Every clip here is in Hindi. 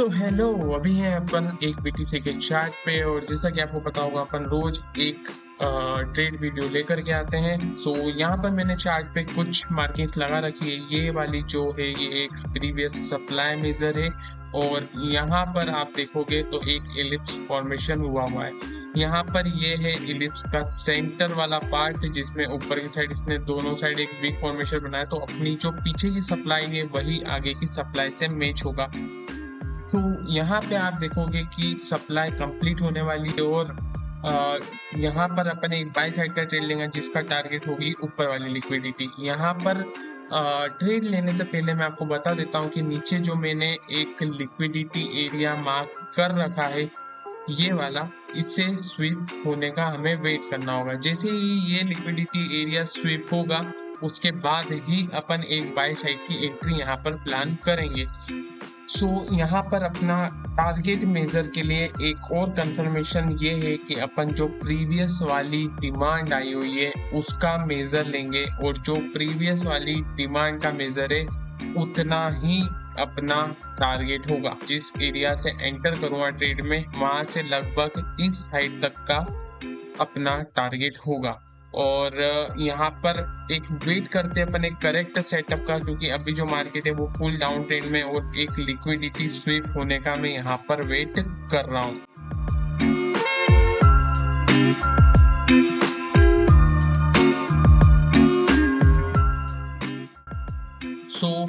हेलो। अभी हैं अपन एक बीटीसी के चार्ट पे और जैसा कि आपको पता होगा अपन रोज एक ट्रेड वीडियो लेकर के आते हैं। यहाँ पर मैंने चार्ट पे कुछ मार्किंग्स लगा रखी है। ये वाली जो है ये एक प्रीवियस सप्लाई मेजर है और यहाँ पर आप देखोगे तो एक एलिप्स फॉर्मेशन हुआ है। यहाँ पर ये है एलिप्स का सेंटर वाला पार्ट जिसमें ऊपर की साइड इसने दोनों साइड एक बिग फॉर्मेशन बनाया, तो अपनी जो पीछे की सप्लाई है वही आगे की सप्लाई से मैच होगा। तो यहाँ पे आप देखोगे कि सप्लाई कंप्लीट होने वाली है और यहाँ पर अपन एक बाई साइड का ट्रेड लेंगे जिसका टारगेट होगी ऊपर वाली लिक्विडिटी। यहाँ पर ट्रेड लेने से पहले मैं आपको बता देता हूँ कि नीचे जो मैंने एक लिक्विडिटी एरिया मार्क कर रखा है ये वाला, इससे स्वीप होने का हमें वेट करना होगा। जैसे ही ये लिक्विडिटी एरिया स्वीप होगा उसके बाद ही अपन एक बाई साइड की एंट्री यहाँ पर प्लान करेंगे। यहाँ पर अपना टारगेट मेजर के लिए एक और कंफर्मेशन ये है कि अपन जो प्रीवियस वाली डिमांड आई हुई है उसका मेजर लेंगे और जो प्रीवियस वाली डिमांड का मेजर है उतना ही अपना टारगेट होगा। जिस एरिया से एंटर करूँगा ट्रेड में वहां से लगभग इस हाइट तक का अपना टारगेट होगा। और यहाँ पर एक वेट करते हैं अपन एक करेक्ट सेटअप का, क्योंकि अभी जो मार्केट है वो फुल डाउन ट्रेंड में और एक लिक्विडिटी स्वीप होने का मैं यहाँ पर वेट कर रहा हूँ।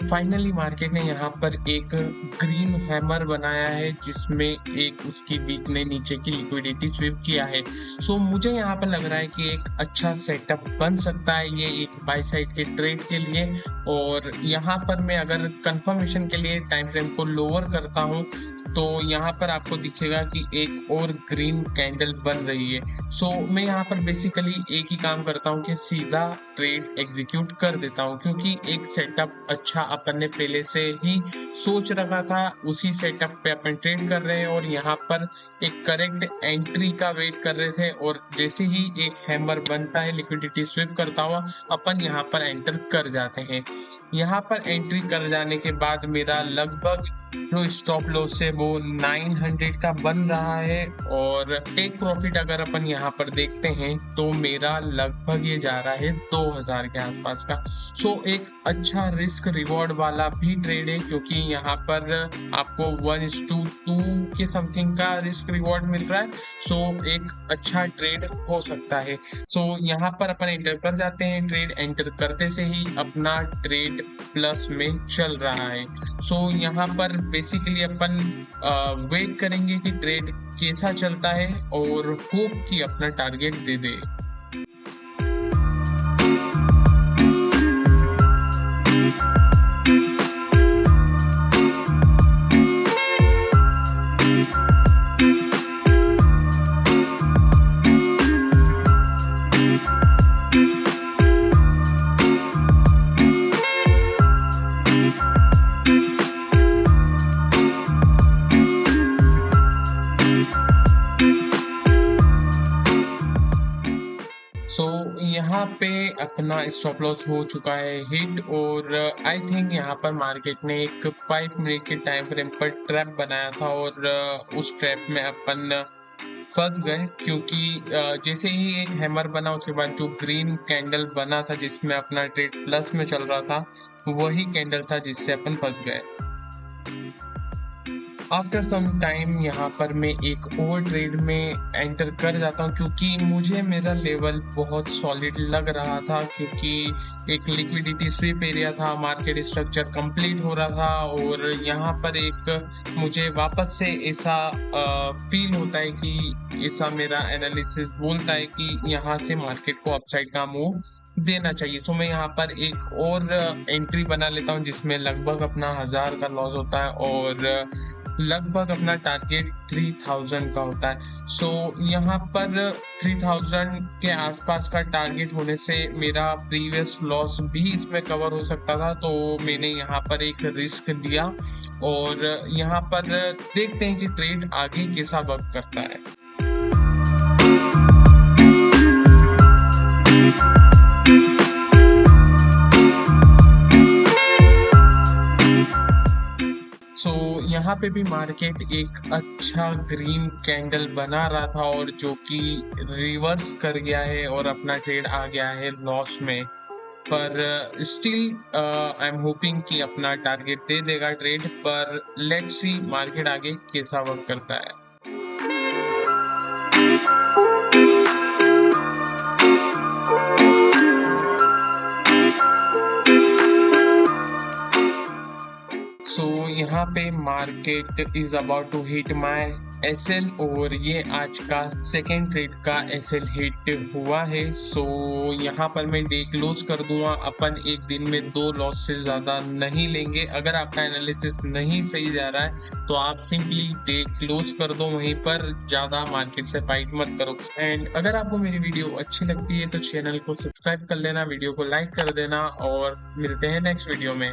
फाइनली मार्केट ने यहाँ पर एक ग्रीन हैमर बनाया है जिसमें एक उसकी वीक ने नीचे की लिक्विडिटी स्वीप किया है। मुझे यहाँ पर लग रहा है कि एक अच्छा सेटअप बन सकता है ये एक बाई साइड के ट्रेड के लिए। और यहाँ पर मैं अगर कंफर्मेशन के लिए टाइम फ्रेम को लोअर करता हूँ तो यहाँ पर आपको दिखेगा कि एक और ग्रीन कैंडल बन रही है। मैं यहाँ पर बेसिकली एक ही काम करता हूँ कि सीधा ट्रेड एग्जीक्यूट कर देता हूँ, क्योंकि एक सेटअप अच्छा अपन ने पहले से ही सोच रखा था, उसी सेटअप पे अपन ट्रेड कर रहे हैं और यहाँ पर एक करेक्ट एंट्री का वेट कर रहे थे। और जैसे ही एक हैमर बनता है लिक्विडिटी स्वीप करता हुआ अपन यहाँ पर एंटर कर जाते हैं। यहाँ पर एंट्री कर जाने के बाद मेरा लगभग जो स्टॉप लॉस है वो 900 का बन रहा है और टेक प्रॉफिट अगर अपन यहाँ पर देखते हैं तो मेरा लगभग ये जा रहा है 2000 के आसपास का। एक अच्छा रिस्क रिवॉर्ड वाला भी ट्रेड है, क्योंकि यहाँ पर आपको 1:2 के समथिंग का रिस्क रिवॉर्ड मिल रहा है। एक अच्छा ट्रेड हो सकता है। यहाँ पर अपन एंटर कर जाते हैं। ट्रेड एंटर करते से ही अपना ट्रेड प्लस में चल रहा है। यहाँ पर बेसिकली अपन वेट करेंगे कि ट्रेड कैसा चलता है और होप कि अपना टारगेट दे दे। यहाँ पे अपना स्टॉप लॉस हो चुका है हिट और आई थिंक यहाँ पर मार्केट ने एक 5 मिनट के टाइम फ्रेम पर ट्रैप बनाया था और उस ट्रैप में अपन फंस गए, क्योंकि जैसे ही एक हैमर बना उसके बाद जो ग्रीन कैंडल बना था जिसमें अपना ट्रेड प्लस में चल रहा था वही कैंडल था जिससे अपन फंस गए। आफ्टर सम टाइम यहाँ पर मैं एक और ट्रेड में एंटर कर जाता हूँ, क्योंकि मुझे मेरा लेवल बहुत सॉलिड लग रहा था, क्योंकि एक लिक्विडिटी स्वीप एरिया था, मार्केट स्ट्रक्चर कंप्लीट हो रहा था और यहाँ पर एक मुझे वापस से ऐसा फील होता है कि ऐसा मेरा एनालिसिस बोलता है कि यहाँ से मार्केट को अपसाइड का मूव देना चाहिए। मैं यहाँ पर एक और एंट्री बना लेता हूँ जिसमें लगभग अपना 1000 का लॉस होता है और लगभग अपना टारगेट 3000 का होता है। यहाँ पर 3000 के आसपास का टारगेट होने से मेरा प्रीवियस लॉस भी इसमें कवर हो सकता था, तो मैंने यहाँ पर एक रिस्क लिया और यहाँ पर देखते हैं कि ट्रेड आगे कैसा वर्क करता है। यहाँ पे भी मार्केट एक अच्छा ग्रीन कैंडल बना रहा था और जो कि रिवर्स कर गया है और अपना ट्रेड आ गया है लॉस में। पर स्टिल आई एम होपिंग कि अपना टारगेट दे देगा ट्रेड, पर लेट्स सी मार्केट आगे कैसा वर्क करता है। सो यहाँ पे market is about to hit my SL और ये आज का सेकेंड ट्रेड का एसएल हिट हुआ है। सो यहाँ पर मैं डे क्लोज कर दूंगा। अपन एक दिन में 2 लॉस से ज़्यादा नहीं लेंगे। अगर आपका एनालिसिस नहीं सही जा रहा है तो आप सिंपली डे क्लोज कर दो, वहीं पर ज़्यादा मार्केट से फाइट मत करो। एंड अगर आपको मेरी वीडियो अच्छी लगती है तो चैनल को सब्सक्राइब कर लेना, वीडियो को लाइक कर देना और मिलते हैं नेक्स्ट वीडियो में।